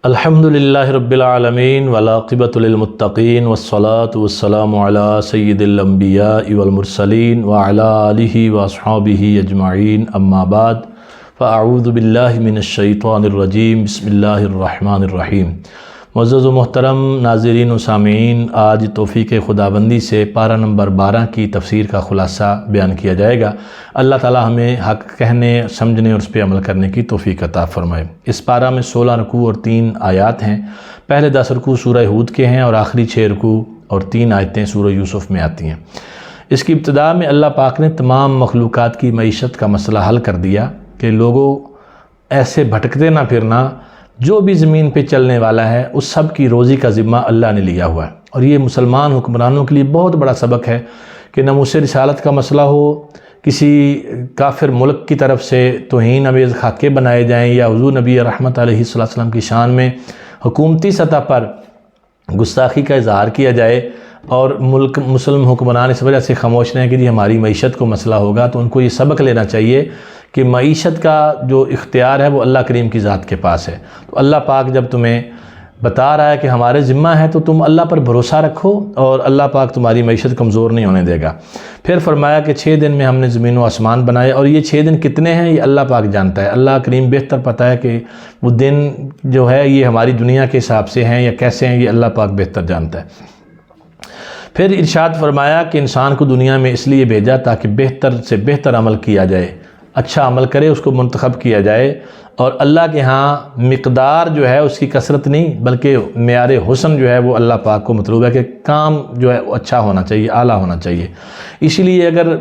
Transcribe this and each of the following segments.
الحمدللہ رب العالمین والعاقبۃ للمتقین والصلاة والسلام علی سید الانبیاء والمرسلین وعلی آلہ واصحابہ اجمعین اما بعد فاعوذ باللہ من الشیطان الرجیم بسم اللہ الرحمن الرحیم۔ معزز و محترم ناظرین و سامعین، آج توفیق خداوندی سے پارہ نمبر 12 کی تفسیر کا خلاصہ بیان کیا جائے گا۔ اللہ تعالی ہمیں حق کہنے، سمجھنے اور اس پہ عمل کرنے کی توفیق عطا فرمائے۔ اس پارہ میں 16 رکوع اور 3 آیات ہیں۔ پہلے 10 رکوع سورہ ہود کے ہیں اور آخری 6 رکوع اور 3 آیتیں سورہ یوسف میں آتی ہیں۔ اس کی ابتدا میں اللہ پاک نے تمام مخلوقات کی معیشت کا مسئلہ حل کر دیا کہ لوگوں ایسے بھٹکتے نہ پھرنا، جو بھی زمین پہ چلنے والا ہے اس سب کی روزی کا ذمہ اللہ نے لیا ہوا ہے۔ اور یہ مسلمان حکمرانوں کے لیے بہت بڑا سبق ہے کہ ناموس رسالت کا مسئلہ ہو، کسی کافر ملک کی طرف سے توہین آمیز خاکے بنائے جائیں، یا حضور نبی رحمت علیہ السلام کی شان میں حکومتی سطح پر گستاخی کا اظہار کیا جائے اور مسلم حکمران اس وجہ سے خاموش رہیں کہ جی ہماری معیشت کو مسئلہ ہوگا، تو ان کو یہ سبق لینا چاہیے کہ معیشت کا جو اختیار ہے وہ اللہ کریم کی ذات کے پاس ہے۔ تو اللہ پاک جب تمہیں بتا رہا ہے کہ ہمارے ذمہ ہے تو تم اللہ پر بھروسہ رکھو اور اللہ پاک تمہاری معیشت کمزور نہیں ہونے دے گا۔ پھر فرمایا کہ 6 دن میں ہم نے زمین و آسمان بنائے، اور یہ 6 دن کتنے ہیں یہ اللہ پاک جانتا ہے۔ اللہ کریم بہتر پتہ ہے کہ وہ دن جو ہے یہ ہماری دنیا کے حساب سے ہیں یا کیسے ہیں، یہ اللہ پاک بہتر جانتا ہے۔ پھر ارشاد فرمایا کہ انسان کو دنیا میں اس لیے بھیجا تاکہ بہتر سے بہتر عمل کیا جائے، اچھا عمل کرے، اس کو منتخب کیا جائے، اور اللہ کے ہاں مقدار جو ہے اس کی کثرت نہیں بلکہ معیار حسن جو ہے وہ اللہ پاک کو مطلوب ہے کہ کام جو ہے وہ اچھا ہونا چاہیے، اعلیٰ ہونا چاہیے۔ اسی لیے اگر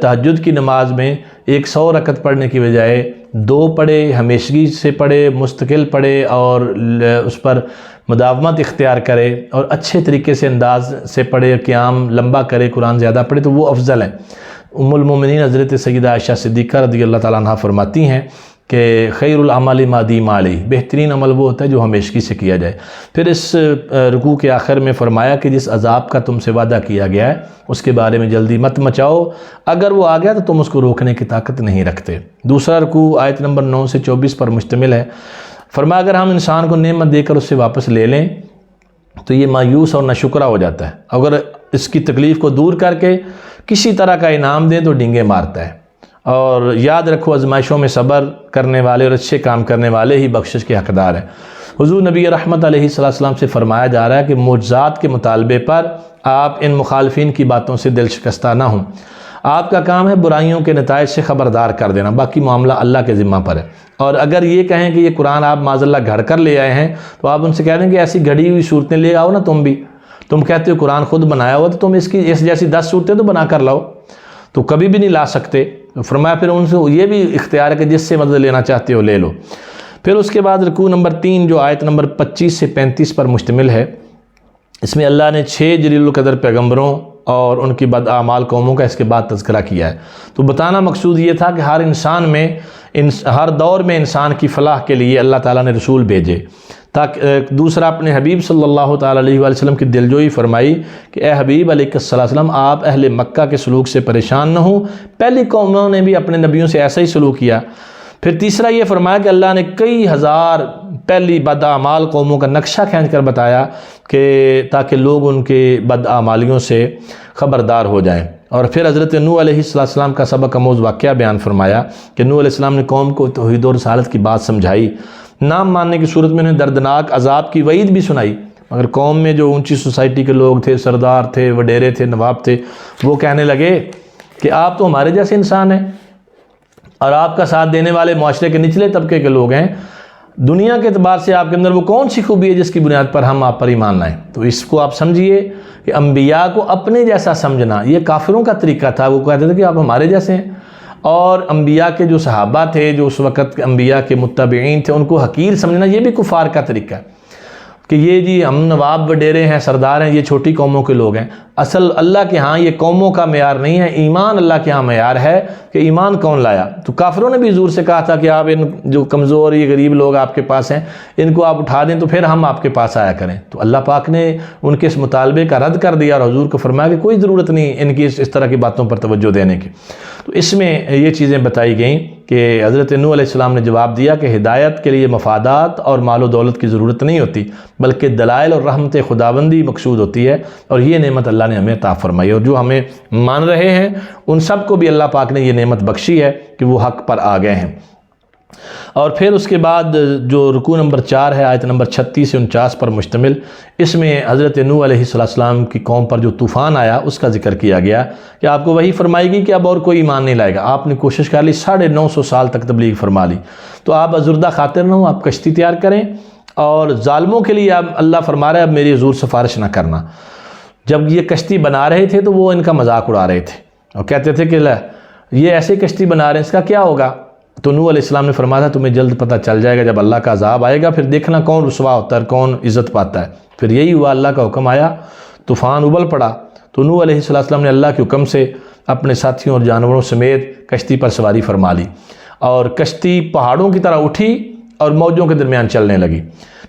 تہجد کی نماز میں 100 رکعت پڑھنے کی بجائے 2 پڑھے، ہمیشگی سے پڑھے، مستقل پڑھے اور اس پر مداومت اختیار کرے اور اچھے طریقے سے انداز سے پڑھے، قیام لمبا کرے، قرآن زیادہ پڑھے، تو وہ افضل ہے۔ ام المومنین حضرت سیدہ عائشہ صدیقہ رضی اللہ تعالیٰ عنہ فرماتی ہیں کہ خیر العمل ما دیم علیہ، بہترین عمل وہ ہوتا ہے جو ہمیشگی سے کیا جائے۔ پھر اس رکوع کے آخر میں فرمایا کہ جس عذاب کا تم سے وعدہ کیا گیا ہے اس کے بارے میں جلدی مت مچاؤ، اگر وہ آ گیا تو تم اس کو روکنے کی طاقت نہیں رکھتے۔ دوسرا رکوع آیت نمبر 9 سے 24 پر مشتمل ہے۔ فرمایا اگر ہم انسان کو نعمت دے کر اس سے واپس لے لیں تو یہ مایوس اور ناشکرا ہو جاتا ہے، اگر اس کی تکلیف کو دور کر کے کسی طرح کا انعام دیں تو ڈینگے مارتا ہے۔ اور یاد رکھو آزمائشوں میں صبر کرنے والے اور اچھے کام کرنے والے ہی بخشش کے حقدار ہیں۔ حضور نبی رحمت علیہ السلام سے فرمایا جا رہا ہے کہ معجزات کے مطالبے پر آپ ان مخالفین کی باتوں سے دل شکستہ نہ ہوں۔ آپ کا کام ہے برائیوں کے نتائج سے خبردار کر دینا، باقی معاملہ اللہ کے ذمہ پر ہے۔ اور اگر یہ کہیں کہ یہ قرآن آپ معاذ اللہ گھڑ کر لے آئے ہیں تو آپ ان سے کہہ دیں کہ ایسی گھڑی ہوئی صورتیں لے آؤ نا تم بھی، تم کہتے ہو قرآن خود بنایا ہوا تو تم اس جیسی 10 صورتیں تو بنا کر لاؤ، تو کبھی بھی نہیں لا سکتے۔ فرمایا پھر ان سے یہ بھی اختیار ہے کہ جس سے مدد لینا چاہتے ہو لے لو۔ پھر اس کے بعد رکوع نمبر 3 جو آیت نمبر 25 سے 35 پر مشتمل ہے، اس میں اللہ نے 6 جلیل القدر پیغمبروں اور ان کی بداعمال قوموں کا اس کے بعد تذکرہ کیا ہے۔ تو بتانا مقصود یہ تھا کہ ہر انسان میں ہر دور میں انسان کی فلاح کے لیے اللہ تعالیٰ نے رسول بھیجے، تاکہ دوسرا اپنے حبیب صلی اللہ تعالیٰ علیہ وآلہ وسلم کی دلجوئی فرمائی کہ اے حبیب علیہ السلام آپ اہل مکہ کے سلوک سے پریشان نہ ہوں، پہلی قوموں نے بھی اپنے نبیوں سے ایسا ہی سلوک کیا۔ پھر تیسرا یہ فرمایا کہ اللہ نے کئی ہزار پہلی بداعمال قوموں کا نقشہ کھینچ کر بتایا کہ تاکہ لوگ ان کے بداعمالیوں سے خبردار ہو جائیں۔ اور پھر حضرت نوح علیہ السلام کا سبق آموز واقعہ بیان فرمایا کہ نوح علیہ السلام نے قوم کو توحید و رسالت کی بات سمجھائی، نام ماننے کی صورت میں انہیں دردناک عذاب کی وعید بھی سنائی، مگر قوم میں جو اونچی سوسائٹی کے لوگ تھے، سردار تھے، وڈیرے تھے، نواب تھے، وہ کہنے لگے کہ آپ تو ہمارے جیسے انسان ہیں اور آپ کا ساتھ دینے والے معاشرے کے نچلے طبقے کے لوگ ہیں، دنیا کے اعتبار سے آپ کے اندر وہ کون سی خوبی ہے جس کی بنیاد پر ہم آپ پر ایمان لائیں؟ تو اس کو آپ سمجھیے کہ انبیاء کو اپنے جیسا سمجھنا یہ کافروں کا طریقہ تھا، وہ کہتے تھے کہ آپ ہمارے جیسے ہیں، اور انبیاء کے جو صحابہ تھے، جو اس وقت انبیاء کے متبعین تھے، ان کو حقیر سمجھنا یہ بھی کفار کا طریقہ ہے کہ یہ جی ہم نواب وڈیرے ہیں، سردار ہیں، یہ چھوٹی قوموں کے لوگ ہیں۔ اصل اللہ کے ہاں یہ قوموں کا معیار نہیں ہے، ایمان اللہ کے ہاں معیار ہے کہ ایمان کون لایا۔ تو کافروں نے بھی حضور سے کہا تھا کہ آپ ان جو کمزور یہ غریب لوگ آپ کے پاس ہیں ان کو آپ اٹھا دیں تو پھر ہم آپ کے پاس آیا کریں۔ تو اللہ پاک نے ان کے اس مطالبے کا رد کر دیا اور حضور کو فرمایا کہ کوئی ضرورت نہیں ان کی اس طرح کی باتوں پر توجہ دینے کی۔ تو اس میں یہ چیزیں بتائی گئیں کہ حضرت نوح علیہ السلام نے جواب دیا کہ ہدایت کے لیے مفادات اور مال و دولت کی ضرورت نہیں ہوتی، بلکہ دلائل اور رحمت خداوندی مقصود ہوتی ہے، اور یہ نعمت اللہ نے ہمیں عطا فرمائی، اور جو ہمیں مان رہے ہیں ان سب کو بھی اللہ پاک نے یہ نعمت بخشی ہے کہ وہ حق پر آ گئے ہیں۔ اور پھر اس کے بعد جو رکوع نمبر 4 ہے، آیت نمبر 36 سے 49 پر مشتمل، اس میں حضرت نوح علیہ السلام کی قوم پر جو طوفان آیا اس کا ذکر کیا گیا کہ آپ کو وہی فرمائے گی کہ اب اور کوئی ایمان نہیں لائے گا۔ آپ نے کوشش کر لی، 950 سال تک تبلیغ فرما لی، تو آپ ازردہ خاطر نہ ہوں، آپ کشتی تیار کریں، اور ظالموں کے لیے اب اللہ فرما رہا ہے اب میری حضور سفارش نہ کرنا۔ جب یہ کشتی بنا رہے تھے تو وہ ان کا مذاق اڑا رہے تھے اور کہتے تھے کہ یہ ایسے کشتی بنا رہے ہیں، اس کا کیا ہوگا؟ تو نوح علیہ السلام نے فرمایا تھا تمہیں جلد پتہ چل جائے گا، جب اللہ کا عذاب آئے گا پھر دیکھنا کون رسوا ہوتا ہے، کون عزت پاتا ہے۔ پھر یہی ہوا، اللہ کا حکم آیا، طوفان ابل پڑا، تو نوح علیہ السلام نے اللہ کے حکم سے اپنے ساتھیوں اور جانوروں سمیت کشتی پر سواری فرما لی، اور کشتی پہاڑوں کی طرح اٹھی اور موجوں کے درمیان چلنے لگی۔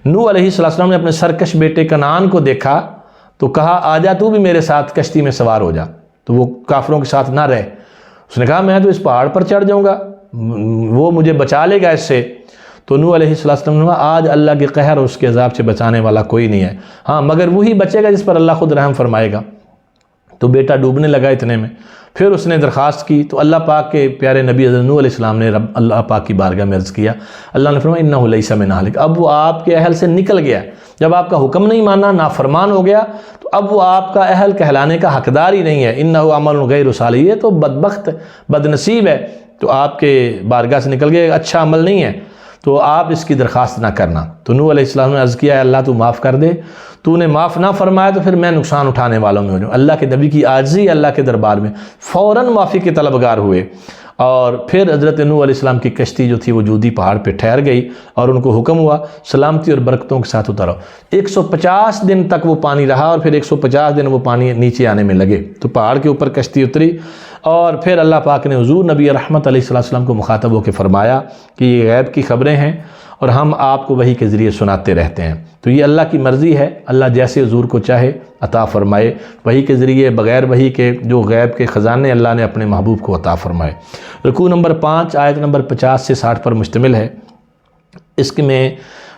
نوح علیہ السلام نے اپنے سرکش بیٹے کنعان کو دیکھا تو کہا آجا تو بھی میرے ساتھ کشتی میں سوار ہو جا، تو وہ کافروں کے ساتھ نہ رہے۔ اس نے کہا میں تو اس پہاڑ پر چڑھ جاؤں گا، وہ مجھے بچا لے گا اس سے۔ تو نوح علیہ السلام نے کہا آج اللہ کے قہر اور اس کے عذاب سے بچانے والا کوئی نہیں ہے، ہاں مگر وہی بچے گا جس پر اللہ خود رحم فرمائے گا۔ تو بیٹا ڈوبنے لگا اتنے میں، پھر اس نے درخواست کی تو اللہ پاک کے پیارے نبی حضرت نوح علیہ السلام نے اللہ پاک کی بارگاہ میں عرض کیا، اللہ نے فرمایا انہ لیس من اہلک، اب وہ آپ کے اہل سے نکل گیا، جب آپ کا حکم نہیں مانا، نافرمان ہو گیا، تو اب وہ آپ کا اہل کہلانے کا حقدار ہی نہیں ہے۔ انہ عمل غیر صالح، یہ تو بدبخت بدنصیب ہے، تو آپ کے بارگاہ سے نکل گیا، اچھا عمل نہیں ہے، تو آپ اس کی درخواست نہ کرنا۔ تو نوح علیہ السلام نے عرض کیا اللہ تو معاف کر دے، تو نے معاف نہ فرمایا تو پھر میں نقصان اٹھانے والوں میں ہو جاؤں۔ اللہ کے نبی کی عاجزی اللہ کے دربار میں فوراً معافی کے طلبگار ہوئے، اور پھر حضرت نوح علیہ السلام کی کشتی جو تھی وہ جودی پہاڑ پہ ٹھہر گئی، اور ان کو حکم ہوا سلامتی اور برکتوں کے ساتھ اترو۔ 150 دن تک وہ پانی رہا، اور پھر 150 دن وہ پانی نیچے آنے میں لگے، تو پہاڑ کے اوپر کشتی اتری، اور پھر اللہ پاک نے حضور نبی رحمت علیہ السلام کو مخاطب ہو کے فرمایا کہ یہ غیب کی خبریں ہیں اور ہم آپ کو وحی کے ذریعے سناتے رہتے ہیں، تو یہ اللہ کی مرضی ہے، اللہ جیسے حضور کو چاہے عطا فرمائے، وحی کے ذریعے بغیر وحی کے جو غیب کے خزانے اللہ نے اپنے محبوب کو عطا فرمائے۔ رکوع نمبر 5 آیت نمبر 50 سے 60 پر مشتمل ہے، اس میں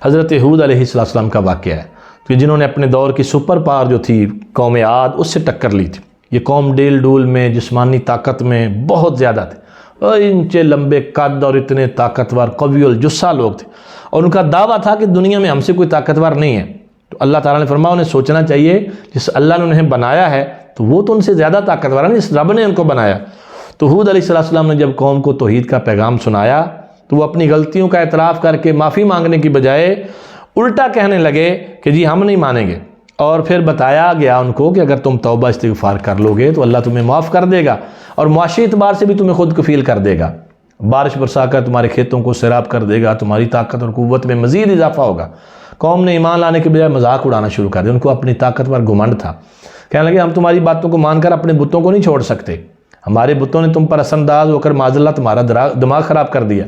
حضرت ہود علیہ السلام کا واقعہ ہے کہ جنہوں نے اپنے دور کی سپر پاور جو تھی قوم عاد اس سے ٹکر لی تھی۔ یہ قوم ڈیل ڈول میں جسمانی طاقت میں بہت زیادہ تھے، اور انچے لمبے قد اور اتنے طاقتور قوی الجثہ لوگ تھے، اور ان کا دعویٰ تھا کہ دنیا میں ہم سے کوئی طاقتور نہیں ہے۔ تو اللہ تعالیٰ نے فرمایا انہیں سوچنا چاہیے جس اللہ نے انہیں بنایا ہے تو وہ تو ان سے زیادہ طاقتور ہے، نہیں، اس رب نے ان کو بنایا۔ تو ہود علیہ السلام نے جب قوم کو توحید کا پیغام سنایا تو وہ اپنی غلطیوں کا اعتراف کر کے معافی مانگنے کی بجائے الٹا کہنے لگے کہ جی ہم نہیں مانیں گے، اور پھر بتایا گیا ان کو کہ اگر تم توبہ استغفار کر لو گے تو اللہ تمہیں معاف کر دے گا، اور معاشی اعتبار سے بھی تمہیں خود کفیل کر دے گا، بارش برسا کر تمہارے کھیتوں کو سیراب کر دے گا، تمہاری طاقت اور قوت میں مزید اضافہ ہوگا۔ قوم نے ایمان لانے کے بجائے مذاق اڑانا شروع کر دیا، ان کو اپنی طاقت پر گھمنڈ تھا، کہنے لگے ہم تمہاری باتوں کو مان کر اپنے بتوں کو نہیں چھوڑ سکتے، ہمارے بتوں نے تم پر اثر انداز ہو کر معاذ اللہ تمہارا دماغ خراب کر دیا،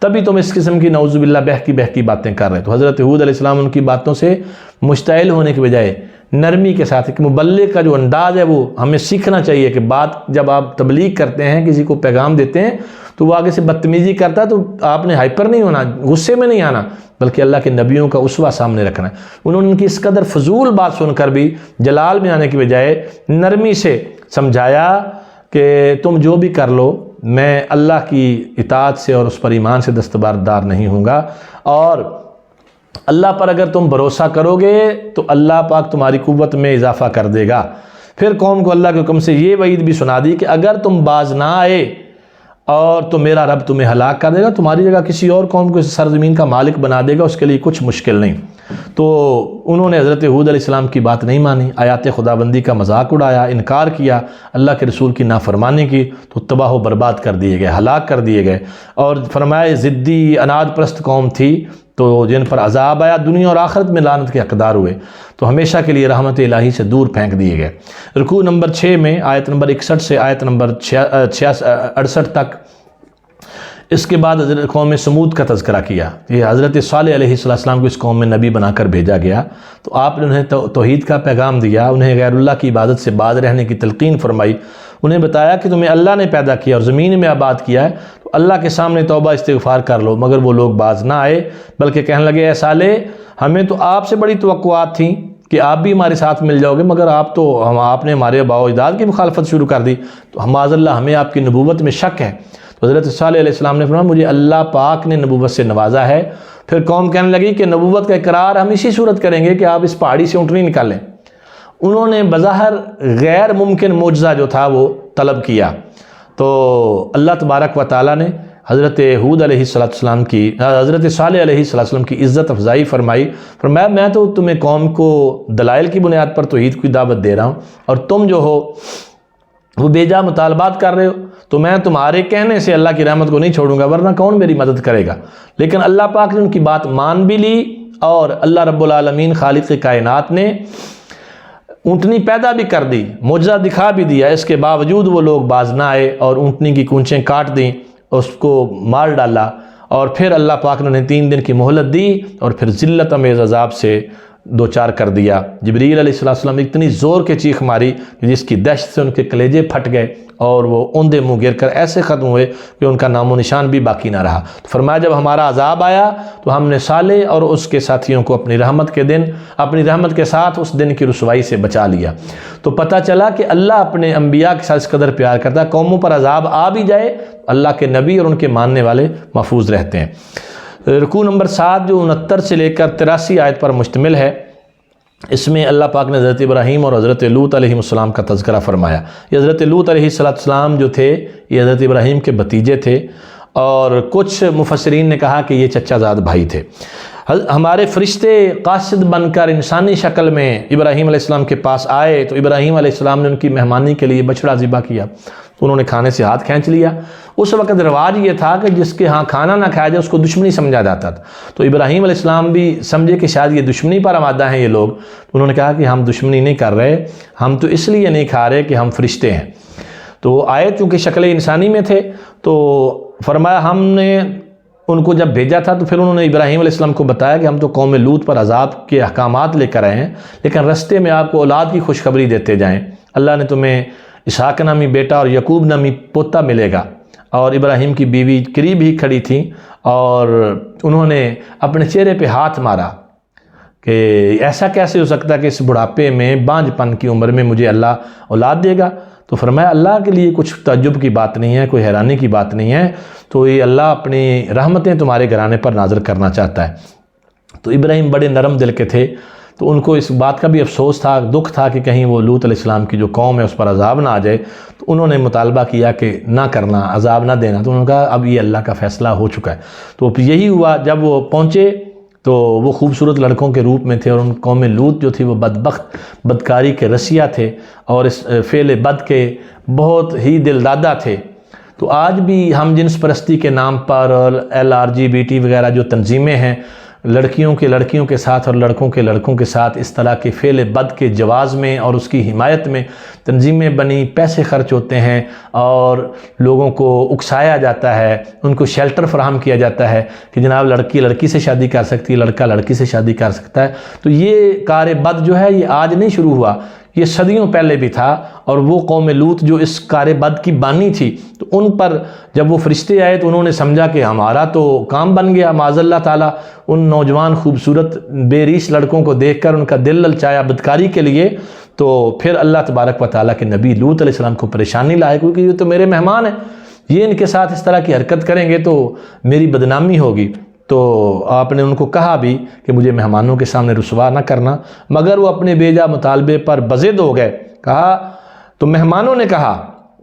تبھی تم اس قسم کی نعوذ باللہ بہکی باتیں کر رہے۔ تو حضرت ہود علیہ السلام ان کی باتوں سے مشتعل ہونے کے بجائے نرمی کے ساتھ، کہ مبلغ کا جو انداز ہے وہ ہمیں سیکھنا چاہیے کہ بات جب آپ تبلیغ کرتے ہیں، کسی کو پیغام دیتے ہیں تو وہ آگے سے بدتمیزی کرتا ہے تو آپ نے ہائپر نہیں ہونا، غصے میں نہیں آنا، بلکہ اللہ کے نبیوں کا اسوہ سامنے رکھنا ہے۔ انہوں نے ان کی اس قدر فضول بات سن کر بھی جلال میں آنے کے بجائے نرمی سے سمجھایا کہ تم جو بھی کر لو میں اللہ کی اطاعت سے اور اس پر ایمان سے دستبردار نہیں ہوں گا، اور اللہ پر اگر تم بھروسہ کرو گے تو اللہ پاک تمہاری قوت میں اضافہ کر دے گا۔ پھر قوم کو اللہ کے حکم سے یہ وعید بھی سنا دی کہ اگر تم باز نہ آئے اور تو میرا رب تمہیں ہلاک کر دے گا، تمہاری جگہ کسی اور قوم کو اس سرزمین کا مالک بنا دے گا، اس کے لیے کچھ مشکل نہیں۔ تو انہوں نے حضرت ہود علیہ السلام کی بات نہیں مانی، آیات خداوندی کا مذاق اڑایا، انکار کیا، اللہ کے رسول کی نافرمانی کی، تو تباہ و برباد کر دیے گئے، ہلاک کر دیے گئے۔ اور فرمایا ضدی اناد پرست قوم تھی تو جن پر عذاب آیا، دنیا اور آخرت میں لعنت کے حقدار ہوئے، تو ہمیشہ کے لیے رحمت الہی سے دور پھینک دیے گئے۔ رکوع نمبر 6 میں آیت نمبر 61 سے آیت نمبر 68 تک، اس کے بعد حضرت قوم سمود کا تذکرہ کیا۔ یہ حضرت صالح علیہ السلام کو اس قوم میں نبی بنا کر بھیجا گیا، تو آپ نے انہیں توحید کا پیغام دیا، انہیں غیر اللہ کی عبادت سے باز رہنے کی تلقین فرمائی، انہیں بتایا کہ تمہیں اللہ نے پیدا کیا اور زمین میں آباد کیا ہے، تو اللہ کے سامنے توبہ استغفار کر لو، مگر وہ لوگ باز نہ آئے، بلکہ کہنے لگے اے صالح ہمیں تو آپ سے بڑی توقعات تھیں کہ آپ بھی ہمارے ساتھ مل جاؤ گے، مگر آپ نے ہمارے آباء و اجداد کی مخالفت شروع کر دی، تو معاذ اللہ ہمیں آپ کی نبوت میں شک ہے۔ تو حضرت صالح علیہ السلام نے فرمایا مجھے اللہ پاک نے نبوت سے نوازا ہے۔ پھر قوم کہنے لگی کہ نبوت کا اقرار ہم اسی صورت کریں گے کہ آپ اس پہاڑی سے اونٹنی نکالیں۔ انہوں نے بظاہر غیر ممکن معجزہ جو تھا وہ طلب کیا، تو اللہ تبارک و تعالیٰ نے حضرت ہود علیہ السلام کی، حضرت صالح علیہ السلام کی عزت افزائی فرمایا میں تو تمہیں قوم کو دلائل کی بنیاد پر توحید کی دعوت دے رہا ہوں، اور تم جو ہو وہ بیجا مطالبات کر رہے ہو، تو میں تمہارے کہنے سے اللہ کی رحمت کو نہیں چھوڑوں گا، ورنہ کون میری مدد کرے گا۔ لیکن اللہ پاک نے ان کی بات مان بھی لی، اور اللہ رب العالمین خالق کائنات نے اونٹنی پیدا بھی کر دی، معجزہ دکھا بھی دیا، اس کے باوجود وہ لوگ باز نہ آئے اور اونٹنی کی کونچیں کاٹ دیں، اس کو مار ڈالا، اور پھر اللہ پاک نے انہیں 3 دن کی مہلت دی اور پھر ذلت امیز عذاب سے دوچار کر دیا۔ جبریل علیہ السلام نے اتنی زور کے چیخ ماری کہ جس کی دہشت سے ان کے کلیجے پھٹ گئے اور وہ اوندے منہ گر کر ایسے ختم ہوئے کہ ان کا نام و نشان بھی باقی نہ رہا۔ تو فرمایا جب ہمارا عذاب آیا تو ہم نے صالح اور اس کے ساتھیوں کو اپنی رحمت کے ساتھ اس دن کی رسوائی سے بچا لیا۔ تو پتہ چلا کہ اللہ اپنے انبیاء کے ساتھ اس قدر پیار کرتا ہے، قوموں پر عذاب آ بھی جائے اللہ کے نبی اور ان کے ماننے والے محفوظ رہتے ہیں۔ رکوع نمبر 7 جو 69 سے لے کر 83 آیت پر مشتمل ہے، اس میں اللہ پاک نے حضرت ابراہیم اور حضرت لوط علیہ السلام کا تذکرہ فرمایا۔ یہ حضرت لوط علیہ السلام جو تھے یہ حضرت ابراہیم کے بھتیجے تھے، اور کچھ مفسرین نے کہا کہ یہ چچا زاد بھائی تھے۔ ہمارے فرشتے قاصد بن کر انسانی شکل میں ابراہیم علیہ السلام کے پاس آئے تو ابراہیم علیہ السلام نے ان کی مہمانی کے لیے بچڑا ذبح کیا، تو انہوں نے کھانے سے ہاتھ کھینچ لیا۔ اس وقت رواج یہ تھا کہ جس کے ہاں کھانا نہ کھایا جائے اس کو دشمنی سمجھا جاتا تھا، تو ابراہیم علیہ السلام بھی سمجھے کہ شاید یہ دشمنی پر آمادہ ہیں یہ لوگ، تو انہوں نے کہا کہ ہم دشمنی نہیں کر رہے، ہم تو اس لیے نہیں کھا رہے کہ ہم فرشتے ہیں۔ تو آئے چونکہ شکل انسانی میں تھے، تو فرمایا ہم نے ان کو جب بھیجا تھا تو پھر انہوں نے ابراہیم علیہ السلام کو بتایا کہ ہم تو قوم لوط پر عذاب کے احکامات لے کر آئے ہیں، لیکن رستے میں آپ کو اولاد کی خوشخبری دیتے جائیں، اللہ نے تمہیں اسحاق نامی بیٹا اور یعقوب نامی پوتا ملے گا۔ اور ابراہیم کی بیوی قریب ہی کھڑی تھیں اور انہوں نے اپنے چہرے پہ ہاتھ مارا کہ ایسا کیسے ہو سکتا ہے کہ اس بڑھاپے میں بانجھ پن کی عمر میں مجھے اللہ اولاد دے گا؟ تو فرمایا اللہ کے لیے کچھ تعجب کی بات نہیں ہے، کوئی حیرانی کی بات نہیں ہے، تو یہ اللہ اپنی رحمتیں تمہارے گھرانے پر نازل کرنا چاہتا ہے۔ تو ابراہیم بڑے نرم دل کے تھے، تو ان کو اس بات کا بھی افسوس تھا، دکھ تھا کہ کہیں وہ لوط علیہ السلام کی جو قوم ہے اس پر عذاب نہ آ جائے، تو انہوں نے مطالبہ کیا کہ نہ کرنا، عذاب نہ دینا، تو انہوں نے کہا اب یہ اللہ کا فیصلہ ہو چکا ہے۔ تو یہی ہوا، جب وہ پہنچے تو وہ خوبصورت لڑکوں کے روپ میں تھے، اور ان قوم لوط جو تھی وہ بدبخت، بدکاری کے رسیا تھے اور اس فعل بد کے بہت ہی دلدادہ تھے۔ تو آج بھی ہم جنس پرستی کے نام پر اور LGBT وغیرہ جو تنظیمیں ہیں، لڑکیوں کے ساتھ اور لڑکوں کے لڑکوں کے ساتھ اس طرح کے فعل بد کے جواز میں اور اس کی حمایت میں تنظیمیں بنی، پیسے خرچ ہوتے ہیں اور لوگوں کو اکسایا جاتا ہے، ان کو شیلٹر فراہم کیا جاتا ہے کہ جناب لڑکی سے شادی کر سکتی ہے، لڑکا لڑکی سے شادی کر سکتا ہے۔ تو یہ کار بد جو ہے یہ آج نہیں شروع ہوا، یہ صدیوں پہلے بھی تھا، اور وہ قوم لوط جو اس کار بد کی بانی تھی، تو ان پر جب وہ فرشتے آئے تو انہوں نے سمجھا کہ ہمارا تو کام بن گیا، معاذ اللہ تعالیٰ ان نوجوان خوبصورت بے ریش لڑکوں کو دیکھ کر ان کا دل للچایا بدکاری کے لیے، تو پھر اللہ تبارک و تعالیٰ کے نبی لوط علیہ السلام کو پریشانی لائے، کیونکہ یہ تو میرے مہمان ہیں، یہ ان کے ساتھ اس طرح کی حرکت کریں گے تو میری بدنامی ہوگی۔ تو آپ نے ان کو کہا بھی کہ مجھے مہمانوں کے سامنے رسوا نہ کرنا، مگر وہ اپنے بیجا مطالبے پر بضد ہو گئے۔ کہا تو مہمانوں نے کہا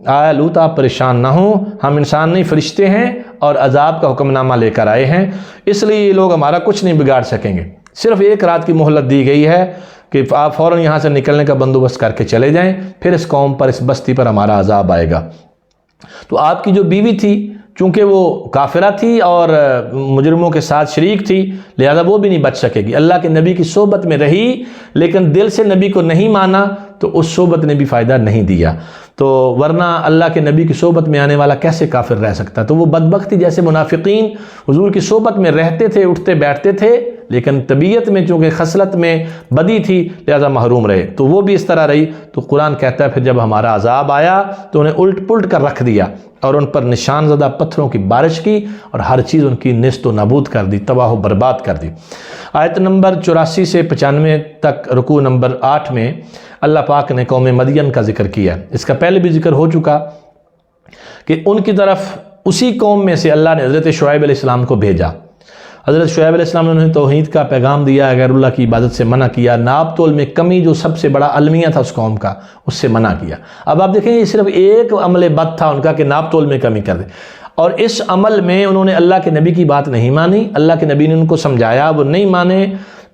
آیا لوط آپ پریشان نہ ہوں، ہم انسان نہیں فرشتے ہیں اور عذاب کا حکم نامہ لے کر آئے ہیں، اس لیے یہ لوگ ہمارا کچھ نہیں بگاڑ سکیں گے، صرف 1 رات کی مہلت دی گئی ہے کہ آپ فوراً یہاں سے نکلنے کا بندوبست کر کے چلے جائیں، پھر اس قوم پر، اس بستی پر ہمارا عذاب آئے گا۔ تو آپ کی جو بیوی تھی چونکہ وہ کافرہ تھی اور مجرموں کے ساتھ شریک تھی، لہذا وہ بھی نہیں بچ سکے گی، اللہ کے نبی کی صحبت میں رہی لیکن دل سے نبی کو نہیں مانا تو اس صحبت نے بھی فائدہ نہیں دیا، تو ورنہ اللہ کے نبی کی صحبت میں آنے والا کیسے کافر رہ سکتا؟ تو وہ بدبختی جیسے منافقین حضور کی صحبت میں رہتے تھے، اٹھتے بیٹھتے تھے، لیکن طبیعت میں چونکہ خصلت میں بدی تھی لہذا محروم رہے، تو وہ بھی اس طرح رہی۔ تو قرآن کہتا ہے پھر جب ہمارا عذاب آیا تو انہیں الٹ پلٹ کر رکھ دیا اور ان پر نشان زدہ پتھروں کی بارش کی اور ہر چیز ان کی نیست و نابود کر دی، تباہ و برباد کر دی۔ آیت نمبر 84 سے 95 تک رکوع نمبر 8 میں اللہ پاک نے قوم مدین کا ذکر کیا۔ اس کا پہلے بھی ذکر ہو چکا کہ ان کی طرف اسی قوم میں سے اللہ نے حضرت شعیب علیہ السلام کو بھیجا۔ حضرت شعیب علیہ السلام نے انہیں توحید کا پیغام دیا، غیر اللہ کی عبادت سے منع کیا، ناپ تول میں کمی جو سب سے بڑا المیہ تھا اس قوم کا، اس سے منع کیا۔ اب آپ دیکھیں یہ صرف ایک عمل بد تھا ان کا کہ ناپ تول میں کمی کر دے، اور اس عمل میں انہوں نے اللہ کے نبی کی بات نہیں مانی، اللہ کے نبی نے ان کو سمجھایا، وہ نہیں مانے،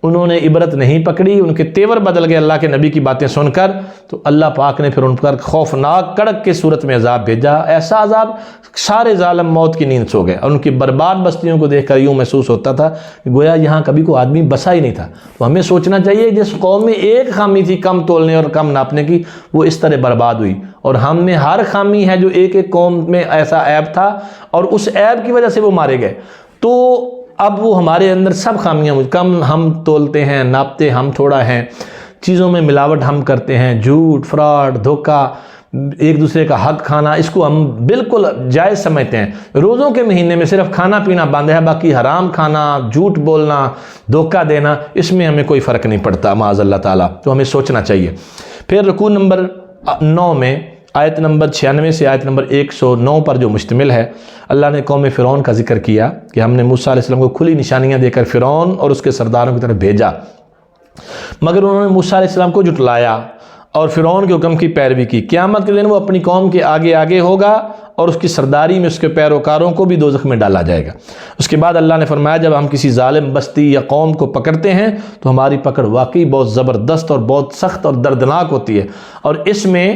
انہوں نے عبرت نہیں پکڑی، ان کے تیور بدل گئے اللہ کے نبی کی باتیں سن کر، تو اللہ پاک نے پھر ان پر خوفناک کڑک کے صورت میں عذاب بھیجا، ایسا عذاب سارے ظالم موت کی نیند سو گئے، اور ان کی برباد بستیوں کو دیکھ کر یوں محسوس ہوتا تھا کہ گویا یہاں کبھی کوئی آدمی بسا ہی نہیں تھا۔ تو ہمیں سوچنا چاہیے جس قوم میں ایک خامی تھی کم تولنے اور کم ناپنے کی، وہ اس طرح برباد ہوئی، اور ہم میں ہر خامی ہے جو ایک ایک قوم میں ایسا عیب تھا اور اس عیب کی وجہ سے وہ مارے گئے۔ تو اب وہ ہمارے اندر سب خامیاں، کم ہم تولتے ہیں، ناپتے ہم تھوڑا ہیں، چیزوں میں ملاوٹ ہم کرتے ہیں، جھوٹ، فراڈ، دھوکہ، ایک دوسرے کا حق کھانا، اس کو ہم بالکل جائز سمجھتے ہیں۔ روزوں کے مہینے میں صرف کھانا پینا بند ہے، باقی حرام کھانا، جھوٹ بولنا، دھوکہ دینا، اس میں ہمیں کوئی فرق نہیں پڑتا معاذ اللہ تعالیٰ۔ تو ہمیں سوچنا چاہیے۔ پھر رکوع نمبر 9 میں آیت نمبر 96 سے آیت نمبر 109 پر جو مشتمل ہے، اللہ نے قوم فرعون کا ذکر کیا کہ ہم نے موسیٰ علیہ السلام کو کھلی نشانیاں دے کر فرعون اور اس کے سرداروں کی طرف بھیجا، مگر انہوں نے موسیٰ علیہ السلام کو جھٹلایا اور فرعون کے حکم کی پیروی کی۔ قیامت کے دن وہ اپنی قوم کے آگے آگے ہوگا اور اس کی سرداری میں اس کے پیروکاروں کو بھی دوزخ میں ڈالا جائے گا۔ اس کے بعد اللہ نے فرمایا جب ہم کسی ظالم بستی یا قوم کو پکڑتے ہیں تو ہماری پکڑ واقعی بہت زبردست اور بہت سخت اور دردناک ہوتی ہے، اور اس میں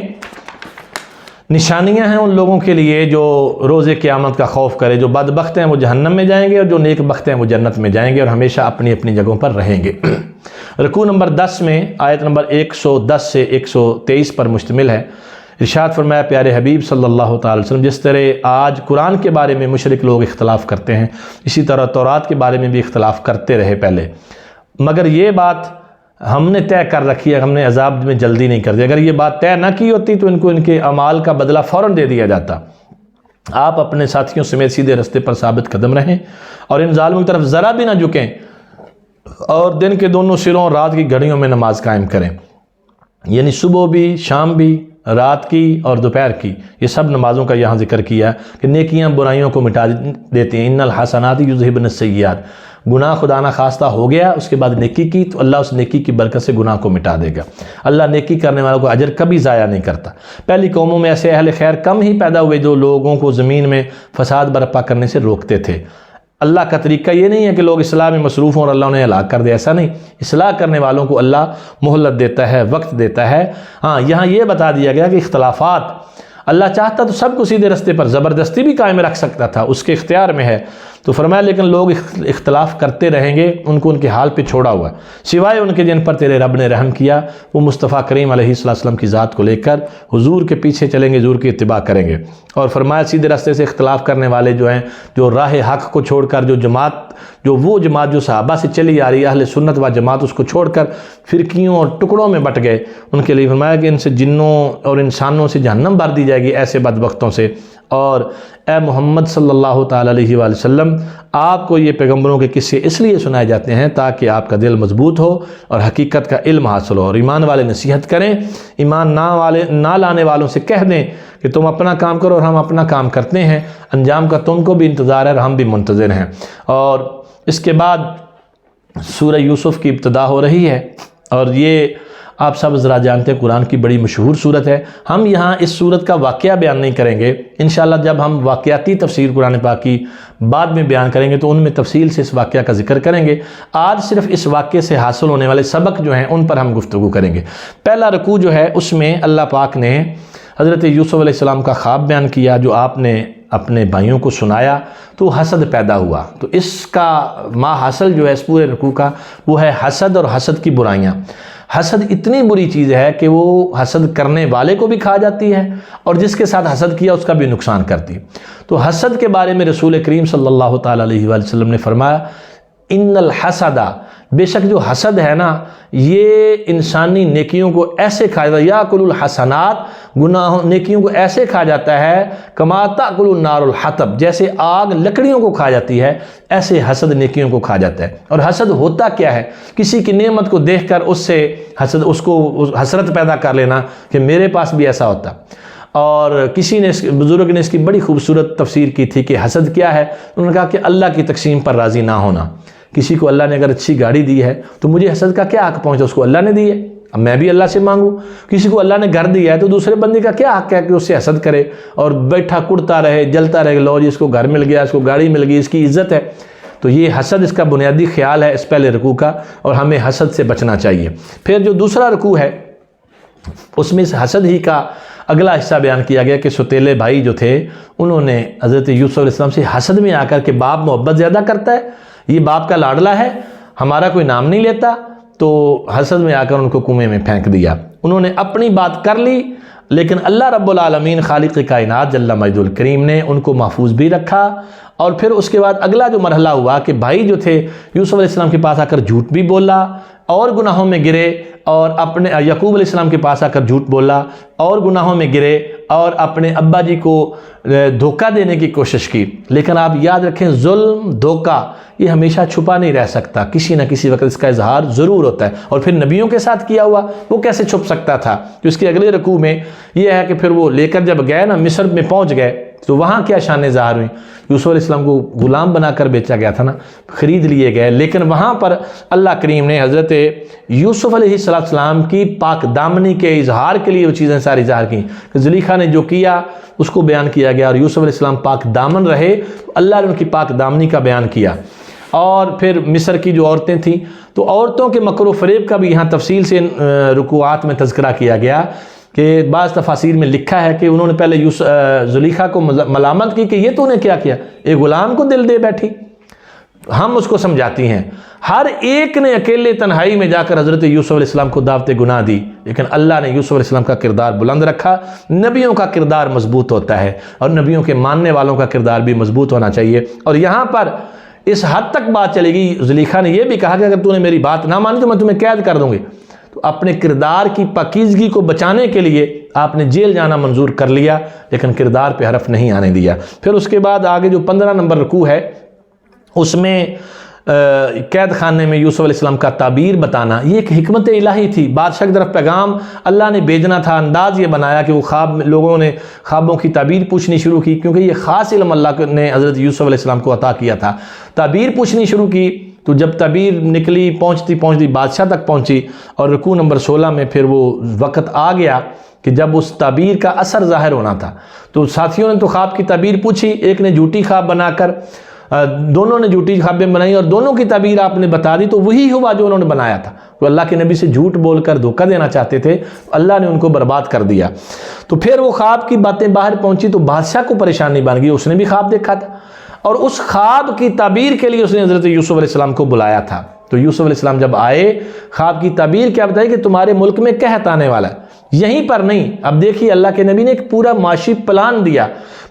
نشانیاں ہیں ان لوگوں کے لیے جو روز قیامت کا خوف کرے۔ جو بدبخت ہیں وہ جہنم میں جائیں گے اور جو نیک بخت ہیں وہ جنت میں جائیں گے اور ہمیشہ اپنی اپنی جگہوں پر رہیں گے۔ رکوع نمبر 10 میں آیت نمبر 110 سے 123 پر مشتمل ہے۔ ارشاد فرمایا پیارے حبیب صلی اللہ تعالی وسلم، جس طرح آج قرآن کے بارے میں مشرک لوگ اختلاف کرتے ہیں، اسی طرح تورات کے بارے میں بھی اختلاف کرتے رہے پہلے، مگر یہ بات ہم نے طے کر رکھی ہے، ہم نے عذاب میں جلدی نہیں کر دی۔ اگر یہ بات طے نہ کی ہوتی تو ان کو ان کے اعمال کا بدلہ فوراً دے دیا جاتا۔ آپ اپنے ساتھیوں سمیت سیدھے رستے پر ثابت قدم رہیں اور ان ظالموں کی طرف ذرا بھی نہ جھکیں، اور دن کے دونوں سروں اور رات کی گھڑیوں میں نماز قائم کریں، یعنی صبح بھی، شام بھی، رات کی اور دوپہر کی، یہ سب نمازوں کا یہاں ذکر کیا کہ نیکیاں برائیوں کو مٹا دیتی ہیں۔ ان الحسنات یذہبن السیئات، گناہ خدا نہ خواستہ ہو گیا، اس کے بعد نیکی کی تو اللہ اس نیکی کی برکت سے گناہ کو مٹا دے گا۔ اللہ نیکی کرنے والوں کو اجر کبھی ضائع نہیں کرتا۔ پہلی قوموں میں ایسے اہل خیر کم ہی پیدا ہوئے جو لوگوں کو زمین میں فساد برپا کرنے سے روکتے تھے۔ اللہ کا طریقہ یہ نہیں ہے کہ لوگ اصلاح میں مصروف ہوں اور اللہ انہیں ہلاک کر دے، ایسا نہیں۔ اصلاح کرنے والوں کو اللہ مہلت دیتا ہے، وقت دیتا ہے۔ ہاں، یہاں یہ بتا دیا گیا کہ اختلافات اللہ چاہتا تو سب کو سیدھے رستے پر زبردستی بھی قائم رکھ سکتا تھا، اس کے اختیار میں ہے۔ تو فرمایا لیکن لوگ اختلاف کرتے رہیں گے، ان کو ان کے حال پہ چھوڑا ہوا، سوائے ان کے جن پر تیرے رب نے رحم کیا، وہ مصطفیٰ کریم علیہ السلام کی ذات کو لے کر حضور کے پیچھے چلیں گے، حضور کی اتباع کریں گے۔ اور فرمایا سیدھے راستے سے اختلاف کرنے والے جو ہیں، جو راہ حق کو چھوڑ کر وہ جماعت جو صحابہ سے چلی آ رہی ہے، اہل سنت و جماعت، اس کو چھوڑ کر فرقیوں اور ٹکڑوں میں بٹ گئے، ان کے لیے فرمایا کہ ان سے جنوں اور انسانوں سے جہنم بھر دی جائے گی، ایسے بدبختوں سے۔ اور اے محمد صلی اللہ تعالیٰ علیہ وآلہ وسلم، آپ کو یہ پیغمبروں کے قصے اس لیے سنائے جاتے ہیں تاکہ آپ کا دل مضبوط ہو اور حقیقت کا علم حاصل ہو، اور ایمان والے نصیحت کریں، ایمان نہ لانے والوں سے کہہ دیں کہ تم اپنا کام کرو اور ہم اپنا کام کرتے ہیں، انجام کا تم کو بھی انتظار ہے اور ہم بھی منتظر ہیں۔ اور اس کے بعد سورہ یوسف کی ابتدا ہو رہی ہے، اور یہ آپ سب ذرا جانتے ہیں قرآن کی بڑی مشہور صورت ہے۔ ہم یہاں اس صورت کا واقعہ بیان نہیں کریں گے، انشاءاللہ جب ہم واقعاتی تفسیر قرآن پاک کی بعد میں بیان کریں گے تو ان میں تفصیل سے اس واقعہ کا ذکر کریں گے۔ آج صرف اس واقعے سے حاصل ہونے والے سبق جو ہیں ان پر ہم گفتگو کریں گے۔ پہلا رکوع جو ہے اس میں اللہ پاک نے حضرت یوسف علیہ السلام کا خواب بیان کیا جو آپ نے اپنے بھائیوں کو سنایا، تو حسد پیدا ہوا۔ تو اس کا ما حاصل جو ہے اس پورے رکوع کا وہ ہے حسد اور حسد کی برائیاں۔ حسد اتنی بری چیز ہے کہ وہ حسد کرنے والے کو بھی کھا جاتی ہے اور جس کے ساتھ حسد کیا اس کا بھی نقصان کرتی ہے۔ تو حسد کے بارے میں رسول کریم صلی اللہ تعالیٰ علیہ وآلہ وسلم نے فرمایا ان الحسد بے شک جو حسد ہے نا یہ انسانی نیکیوں کو ایسے کھا جاتا ہے، یاکل الحسنات، گناہوں نیکیوں کو ایسے کھا جاتا ہے کما تاکل النار الحطب، جیسے آگ لکڑیوں کو کھا جاتی ہے ایسے حسد نیکیوں کو کھا جاتا ہے۔ اور حسد ہوتا کیا ہے؟ کسی کی نعمت کو دیکھ کر اس کو حسرت پیدا کر لینا کہ میرے پاس بھی ایسا ہوتا۔ اور کسی نے بزرگ نے اس کی بڑی خوبصورت تفسیر کی تھی کہ حسد کیا ہے؟ انہوں نے کہا کہ اللہ کی تقسیم پر راضی نہ ہونا۔ کسی کو اللہ نے اگر اچھی گاڑی دی ہے تو مجھے حسد کا کیا حق پہنچتا؟ اس کو اللہ نے دی ہے، اب میں بھی اللہ سے مانگوں۔ کسی کو اللہ نے گھر دیا ہے تو دوسرے بندے کا کیا حق ہے کہ اس سے حسد کرے اور بیٹھا کڑتا رہے، جلتا رہے، لو جی اس کو گھر مل گیا، اس کو گاڑی مل گئی، اس کی عزت ہے۔ تو یہ حسد اس کا بنیادی خیال ہے اس پہلے رکوع کا، اور ہمیں حسد سے بچنا چاہیے۔ پھر جو دوسرا رکوع ہے اس میں اس حسد ہی کا اگلا حصہ بیان کیا گیا کہ ستیلے بھائی جو تھے انہوں نے حضرت یوسف علیہ السلام سے حسد میں آ کر کہ باپ محبت زیادہ کرتا ہے، یہ باپ کا لاڈلا ہے، ہمارا کوئی نام نہیں لیتا، تو حسد میں آ کر ان کو کنویں میں پھینک دیا۔ انہوں نے اپنی بات کر لی، لیکن اللہ رب العالمین خالق کائنات جل مجد الکریم نے ان کو محفوظ بھی رکھا۔ اور پھر اس کے بعد اگلا جو مرحلہ ہوا کہ بھائی جو تھے یوسف علیہ السلام کے پاس آ کر جھوٹ بھی بولا اور گناہوں میں گرے، اور اپنے یعقوب علیہ السلام کے پاس آ کر جھوٹ بولا اور گناہوں میں گرے اور اپنے ابا جی کو دھوکہ دینے کی کوشش کی۔ لیکن آپ یاد رکھیں ظلم، دھوکہ یہ ہمیشہ چھپا نہیں رہ سکتا، کسی نہ کسی وقت اس کا اظہار ضرور ہوتا ہے۔ اور پھر نبیوں کے ساتھ کیا ہوا وہ کیسے چھپ سکتا تھا؟ تو اس کے اگلے رکوع میں یہ ہے کہ پھر وہ لے کر جب گئے نا مصر میں پہنچ گئے تو وہاں کیا شانیں ظاہر ہوئیں؟ یوسف علیہ السلام کو غلام بنا کر بیچا گیا تھا نا، خرید لیے گئے، لیکن وہاں پر اللہ کریم نے حضرت یوسف علیہ السلام کی پاک دامنی کے اظہار کے لیے وہ چیزیں ساری ظاہر کی کہ زلیخا نے جو کیا اس کو بیان کیا گیا، اور یوسف علیہ السلام پاک دامن رہے، اللہ نے ان کی پاک دامنی کا بیان کیا۔ اور پھر مصر کی جو عورتیں تھیں تو عورتوں کے مکر و فریب کا بھی یہاں تفصیل سے رکوعات میں تذکرہ کیا گیا کہ بعض تفاسیر میں لکھا ہے کہ انہوں نے پہلے زلیخا کو ملامت کی کہ یہ تو نے کیا کیا، ایک غلام کو دل دے بیٹھی۔ ہم اس کو سمجھاتی ہیں، ہر ایک نے اکیلے تنہائی میں جا کر حضرت یوسف علیہ السلام کو دعوت گناہ دی، لیکن اللہ نے یوسف علیہ السلام کا کردار بلند رکھا۔ نبیوں کا کردار مضبوط ہوتا ہے اور نبیوں کے ماننے والوں کا کردار بھی مضبوط ہونا چاہیے۔ اور یہاں پر اس حد تک بات چلے گی، زلیخا نے یہ بھی کہا کہ اگر تو نے میری بات نہ مانی تو میں تمہیں قید کر دوں گی۔ تو اپنے کردار کی پاکیزگی کو بچانے کے لیے آپ نے جیل جانا منظور کر لیا، لیکن کردار پہ حرف نہیں آنے دیا۔ پھر اس کے بعد آگے جو 15 نمبر رکوع ہے اس میں قید خانے میں یوسف علیہ السلام کا تعبیر بتانا، یہ ایک حکمت الہی تھی۔ بادشاہ کی طرف پیغام اللہ نے بھیجنا تھا، انداز یہ بنایا کہ وہ لوگوں نے خوابوں کی تعبیر پوچھنی شروع کی، کیونکہ یہ خاص علم اللہ نے حضرت یوسف علیہ السلام کو عطا کیا تھا۔ تعبیر پوچھنی شروع کی تو جب تعبیر نکلی پہنچتی بادشاہ تک پہنچی، اور رکوع نمبر 16 میں پھر وہ وقت آ گیا کہ جب اس تعبیر کا اثر ظاہر ہونا تھا۔ تو ساتھیوں نے تو خواب کی تعبیر پوچھی، ایک نے جھوٹی خواب بنا کر، دونوں نے جھوٹی خوابیں بنائی اور دونوں کی تعبیر آپ نے بتا دی، تو وہی ہوا جو انہوں نے بنایا تھا۔ وہ اللہ کے نبی سے جھوٹ بول کر دھوکہ دینا چاہتے تھے، اللہ نے ان کو برباد کر دیا۔ تو پھر وہ خواب کی باتیں باہر پہنچی تو بادشاہ کو پریشانی بن گئی، اس نے بھی خواب دیکھا تھا اور اس خواب کی تعبیر کے لیے اس نے حضرت یوسف علیہ السلام کو بلایا تھا۔ تو یوسف علیہ السلام جب آئے، خواب کی تعبیر کیا بتائی کہ تمہارے ملک میں قحط آنے والا ہے۔ یہیں پر نہیں، اب دیکھیے اللہ کے نبی نے ایک پورا معاشی پلان دیا،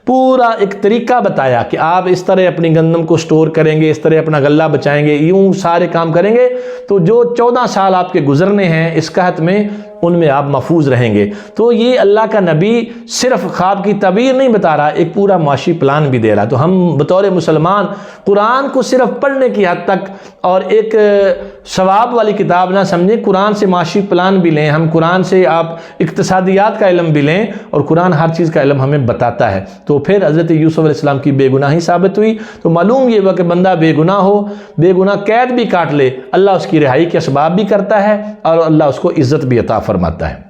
پورا ایک طریقہ بتایا کہ آپ اس طرح اپنی گندم کو سٹور کریں گے، اس طرح اپنا غلہ بچائیں گے، یوں سارے کام کریں گے تو جو 14 سال آپ کے گزرنے ہیں اس قحط میں، ان میں آپ محفوظ رہیں گے۔ تو یہ اللہ کا نبی صرف خواب کی تعبیر نہیں بتا رہا، ایک پورا معاشی پلان بھی دے رہا۔ تو ہم بطور مسلمان قرآن کو صرف پڑھنے کی حد تک اور ایک ثواب والی کتاب نہ سمجھیں، قرآن سے معاشی پلان بھی لیں، ہم قرآن سے آپ اقتصادیات کا علم بھی لیں، اور قرآن ہر چیز کا علم ہمیں بتاتا ہے۔ تو پھر حضرت یوسف علیہ السلام کی بے گناہی ثابت ہوئی، تو معلوم یہ ہوا کہ بندہ بے گناہ ہو، بے گناہ قید بھی کاٹ لے، اللہ اس کی رہائی کے اسباب بھی کرتا ہے اور اللہ اس کو عزت بھی عطا فرماتا ہے۔